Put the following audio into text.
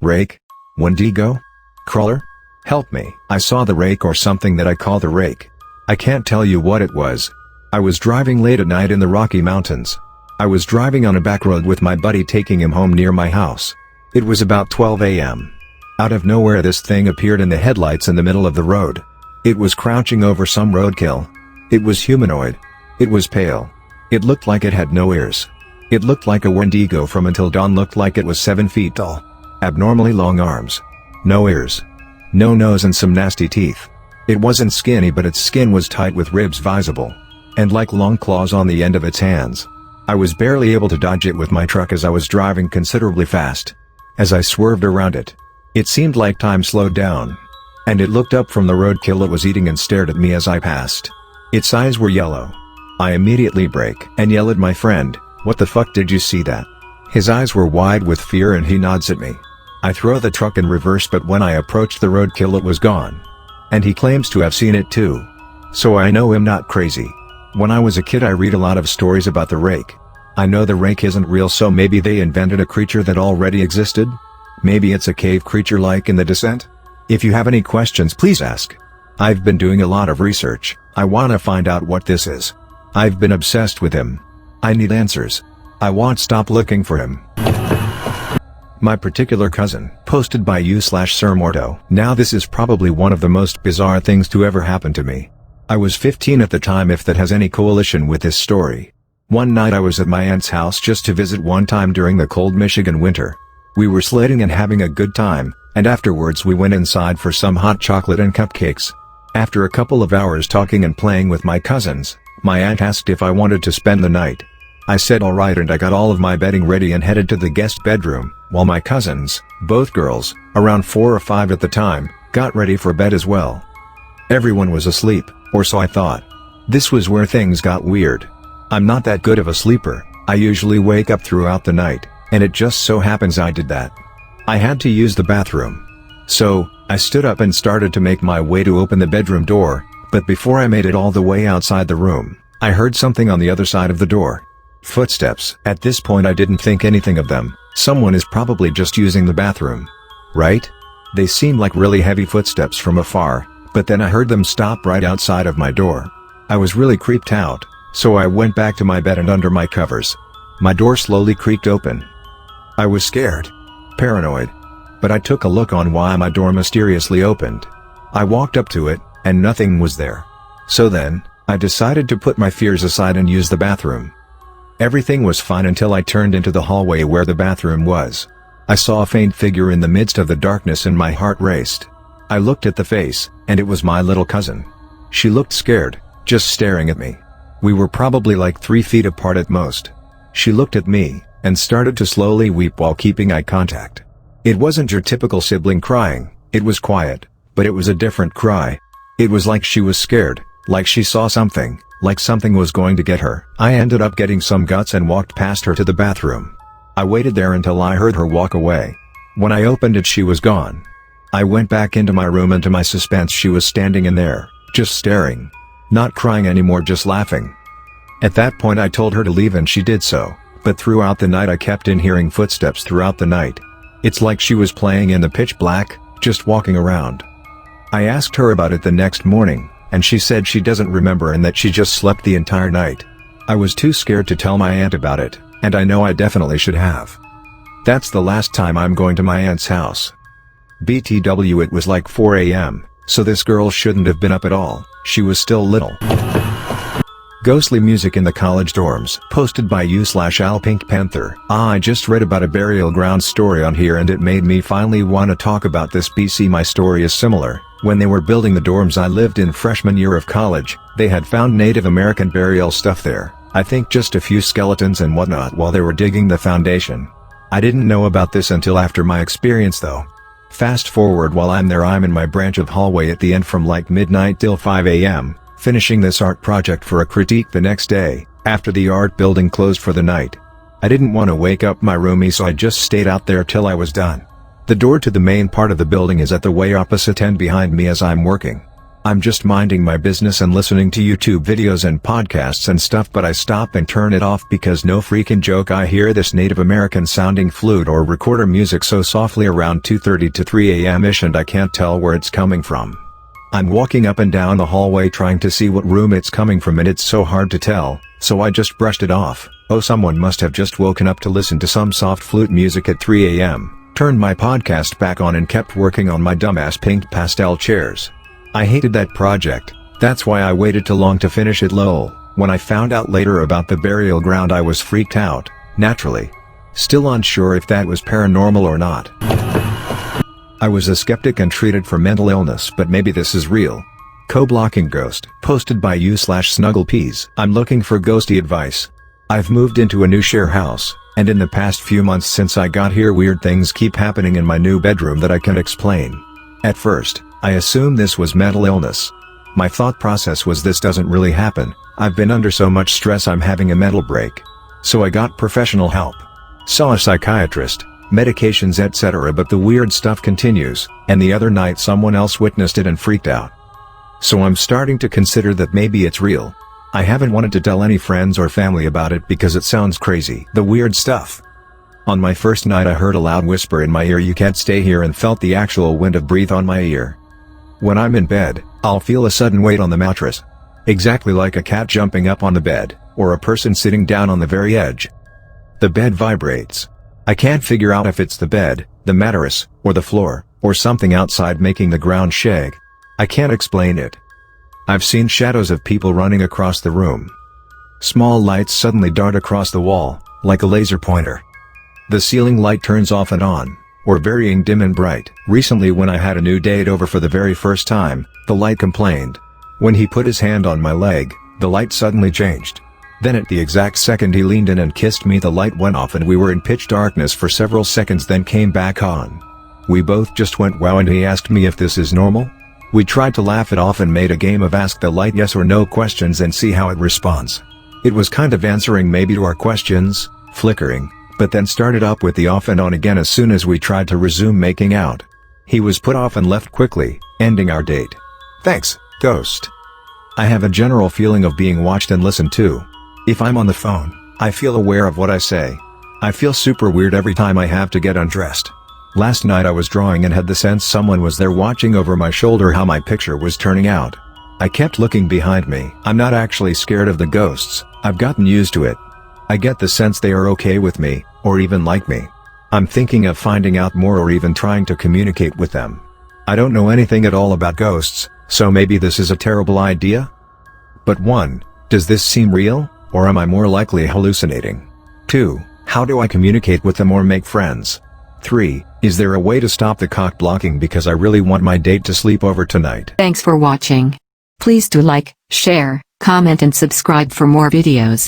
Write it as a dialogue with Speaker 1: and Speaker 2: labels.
Speaker 1: Rake? Wendigo? Crawler? Help me. I saw the rake or something that I call the rake. I can't tell you what it was. I was driving late at night in the Rocky Mountains. I was driving on a back road with my buddy taking him home near my house. It was about 12 a.m. Out of nowhere this thing appeared in the headlights in the middle of the road. It was crouching over some roadkill. It was humanoid. It was pale. It looked like it had no ears. It looked like a Wendigo from Until Dawn, looked like it was 7 feet tall. Abnormally long arms. No ears. No nose and some nasty teeth. It wasn't skinny, but its skin was tight with ribs visible. And like long claws on the end of its hands. I was barely able to dodge it with my truck as I was driving considerably fast. As I swerved around it, it seemed like time slowed down. And it looked up from the roadkill it was eating and stared at me as I passed. Its eyes were yellow. I immediately brake and yelled at my friend, "What the fuck, did you see that?" His eyes were wide with fear and he nods at me. I throw the truck in reverse, but when I approached the roadkill it was gone. And he claims to have seen it too. So I know I'm not crazy. When I was a kid I read a lot of stories about the rake. I know the rake isn't real, so maybe they invented a creature that already existed? Maybe it's a cave creature like in The Descent? If you have any questions please ask. I've been doing a lot of research. I wanna find out what this is. I've been obsessed with him. I need answers. I won't stop looking for him. My particular cousin, posted by u/Sir Morto. Now this is probably one of the most bizarre things to ever happen to me. I was 15 at the time, if that has any correlation with this story. One night I was at my aunt's house just to visit one time during the cold Michigan winter. We were sledding and having a good time, and afterwards we went inside for some hot chocolate and cupcakes. After a couple of hours talking and playing with my cousins, my aunt asked if I wanted to spend the night. I said alright, and I got all of my bedding ready and headed to the guest bedroom, while my cousins, both girls, around 4 or 5 at the time, got ready for bed as well. Everyone was asleep, or so I thought. This was where things got weird. I'm not that good of a sleeper. I usually wake up throughout the night, and it just so happens I did that. I had to use the bathroom. So, I stood up and started to make my way to open the bedroom door, but before I made it all the way outside the room, I heard something on the other side of the door. Footsteps. At this point I didn't think anything of them. Someone is probably just using the bathroom. Right? They seemed like really heavy footsteps from afar, but then I heard them stop right outside of my door. I was really creeped out, so I went back to my bed and under my covers. My door slowly creaked open. I was scared. Paranoid. But I took a look on why my door mysteriously opened. I walked up to it, and nothing was there. So then, I decided to put my fears aside and use the bathroom. Everything was fine until I turned into the hallway where the bathroom was. I saw a faint figure in the midst of the darkness and my heart raced. I looked at the face, and it was my little cousin. She looked scared, just staring at me. We were probably like 3 feet apart at most. She looked at me, and started to slowly weep while keeping eye contact. It wasn't your typical sibling crying, it was quiet, but it was a different cry. It was like she was scared, like she saw something, like something was going to get her. I ended up getting some guts and walked past her to the bathroom. I waited there until I heard her walk away. When I opened it she was gone. I went back into my room, and to my suspense she was standing in there, just staring. Not crying anymore, just laughing. At that point I told her to leave and she did so, but throughout the night I kept in hearing footsteps throughout the night. It's like she was playing in the pitch black, just walking around. I asked her about it the next morning, and she said she doesn't remember and that she just slept the entire night. I was too scared to tell my aunt about it, and I know I definitely should have. That's the last time I'm going to my aunt's house. BTW, it was like 4 a.m., so this girl shouldn't have been up at all, she was still little. Ghostly music in the college dorms, posted by u/AlPinkPanther. I just read about a burial ground story on here and it made me finally want to talk about this. BC, my story is similar. When they were building the dorms I lived in freshman year of college, they had found Native American burial stuff there. I think just a few skeletons and whatnot while they were digging the foundation. I didn't know about this until after my experience though. Fast forward, while I'm there I'm in my branch of hallway at the end from like midnight till 5 a.m. finishing this art project for a critique the next day, after the art building closed for the night. I didn't want to wake up my roomie, so I just stayed out there till I was done. The door to the main part of the building is at the way opposite end behind me as I'm working. I'm just minding my business and listening to YouTube videos and podcasts and stuff, but I stop and turn it off because no freaking joke I hear this Native American sounding flute or recorder music so softly around 2:30 to 3 a.m.-ish and I can't tell where it's coming from. I'm walking up and down the hallway trying to see what room it's coming from and it's so hard to tell, so I just brushed it off. Oh, someone must have just woken up to listen to some soft flute music at 3 a.m., turned my podcast back on and kept working on my dumbass pink pastel chairs. I hated that project, that's why I waited too long to finish it lol. When I found out later about the burial ground I was freaked out, naturally. Still unsure if that was paranormal or not. I was a skeptic and treated for mental illness, but maybe this is real. Cockblocking ghost, posted by u/snugglepeas. I'm looking for ghosty advice. I've moved into a new share house, and in the past few months since I got here weird things keep happening in my new bedroom that I can't explain. At first, I assumed this was mental illness. My thought process was this doesn't really happen, I've been under so much stress I'm having a mental break. So I got professional help. Saw a psychiatrist, medications etc. but the weird stuff continues, and the other night someone else witnessed it and freaked out. So I'm starting to consider that maybe it's real. I haven't wanted to tell any friends or family about it because it sounds crazy. The weird stuff. On my first night I heard a loud whisper in my ear, "You can't stay here," and felt the actual wind of breath on my ear. When I'm in bed, I'll feel a sudden weight on the mattress. Exactly like a cat jumping up on the bed, or a person sitting down on the very edge. The bed vibrates. I can't figure out if it's the bed, the mattress, or the floor, or something outside making the ground shake. I can't explain it. I've seen shadows of people running across the room. Small lights suddenly dart across the wall, like a laser pointer. The ceiling light turns off and on, or varying dim and bright. Recently when I had a new date over for the very first time, the light complained. When he put his hand on my leg, the light suddenly changed. Then at the exact second he leaned in and kissed me, the light went off and we were in pitch darkness for several seconds, then came back on. We both just went wow, and he asked me if this is normal? We tried to laugh it off and made a game of ask the light yes or no questions and see how it responds. It was kind of answering maybe to our questions, flickering, but then started up with the off and on again as soon as we tried to resume making out. He was put off and left quickly, ending our date. Thanks, ghost. I have a general feeling of being watched and listened to. If I'm on the phone, I feel aware of what I say. I feel super weird every time I have to get undressed. Last night I was drawing and had the sense someone was there watching over my shoulder how my picture was turning out. I kept looking behind me. I'm not actually scared of the ghosts, I've gotten used to it. I get the sense they are okay with me, or even like me. I'm thinking of finding out more or even trying to communicate with them. I don't know anything at all about ghosts, so maybe this is a terrible idea? But 1. Does this seem real, or am I more likely hallucinating? 2. How do I communicate with them or make friends? 3. Is there a way to stop the cock blocking because I really want my date to sleep over tonight?
Speaker 2: Thanks for watching. Please do like, share, comment and subscribe for more videos.